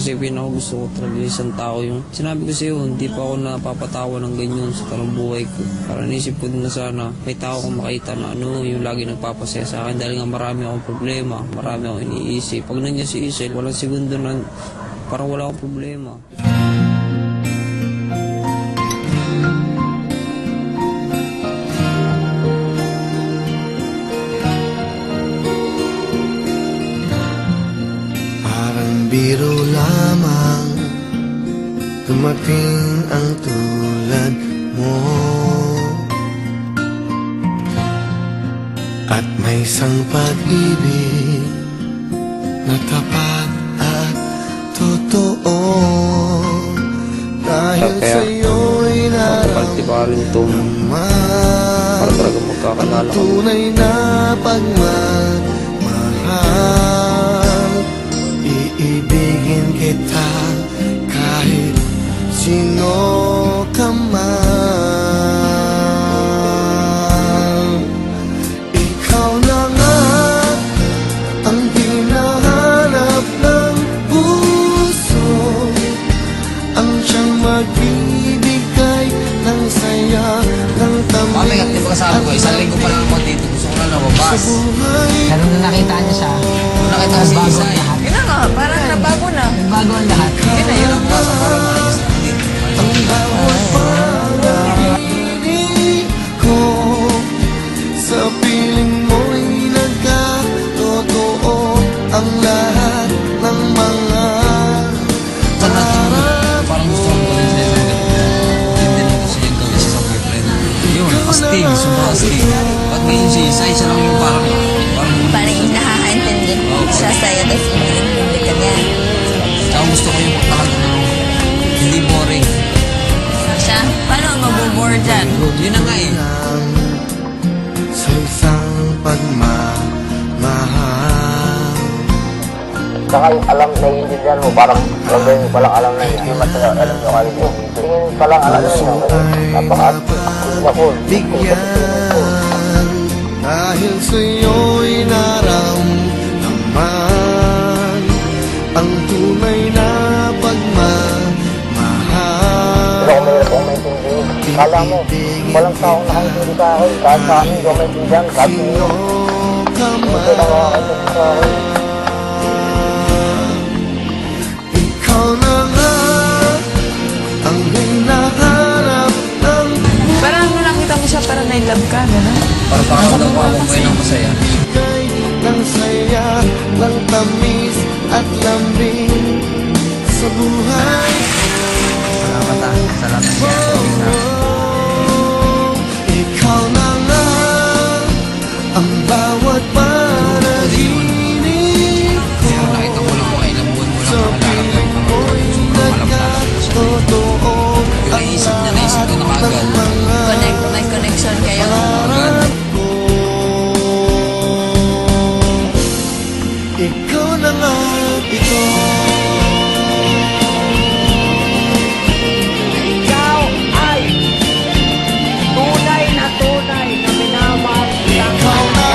Kasi pinakagusto ko talaga isang tao yung sinabi ko sa'yo, hindi pa ako napapatawa ng ganyan sa talang buhay ko. Para naisip ko din na sana may tao kong makita na yung lagi nagpapasaya sa akin dahil nga marami akong problema, marami akong iniisip. Pag nandiyan si Isel, walang segundo na parang wala akong problema. Biro lamang dumating ang tulad mo, at may isang pag-ibig na tapat at totoo. Dahil sa'yo'y nararamdaman ang tunay na pagmamahal. Iibigin kita kahit sino ka man. Ikaw na nga ang hinahanap ng puso, ang siyang magbibigay ng saya, ng tamis. Mamaya, di ba kasama ko? Isang linggo pa lang ako dito. Gusto ko na lumabas. Pero nung nakita niya siya, Nakita ko si Isay. Yun na nga, parang nabago na. bago ang lahat. Yun na, yun ang Basta parang maayos na dito. ang bawat panaginip ko, sa piling mo'y nagkatotoo ang lahat ng mga pangarap Parang gusto ko gawin sa'yo. Hindi na gusto niya gawin sa boyfriend. Yun, astig, sobrang astig. Ba't ngayon si Isay, siya lang yung parang Parang nakakaintindi siya sa'yo, tapos inintindi ka niya. tsaka gusto ko yung talaga hindi boring. Siya, paano mabubore dyan? Yun na nga eh. lang sa isang pagmamahal. Saka alam, naiintindihan mo, parang alam mo palang alam na hindi masaya, alam nyo kayo mo. Tingin palang alam na yun, napaka-cool. Bigyan dahil sa'yo'y naramdaman ang tunay na pagmamahal. Pero kung mayroon kong maintindihan, kala mo, walang taong nakaintindi sa akin, kahit sa akin, kung maintindihan, kahit sino. Ka Ito na makakaintindi sa akin. ikaw na nga ang hinahanap ng Parang nung nakita mo siya, parang na-love ka, gano'n? Parang pakiramdam ko ako ngayon ng masaya. bigay ng saya, ng tamis at lambing sa buhay. Salamat ah. Salamat niya. Ikaw na nga ang bawat panaginip ko, Pero nakita ko lang kung ilang buwan mo lang sa nakalalap piling ng mo'y nagkatotoo ang Naisip na lahat kagad. ng mga May connection kayo. pangarap ko. Ikaw na nga ito. Ikaw ay tunay na minamahal kitang Ikaw na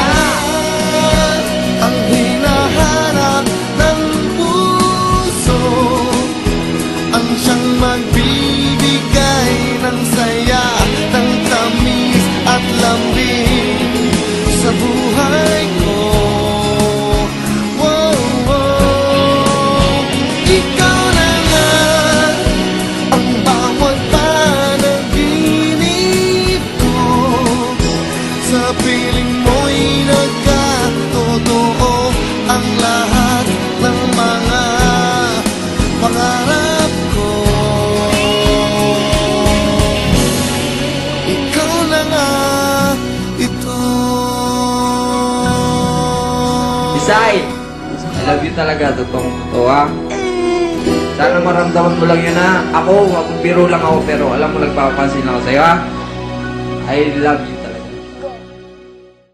ang hinahanap ng puso, ang siyang magbibigay ng saya, ng tamis at lambing sa buhay ko. Wow, wow. Ikaw na nga ang bawat panaginip ko, sa piling mo'y nagkatotoo ang lahat ng mga pangarap ko. Ikaw na nga ito. Isay! I love you talaga, totoo ha. Sana maramdaman mo lang yun ha. Ako biro lang ako pero alam mo nagpapapansin ako sa'yo ha. I love you.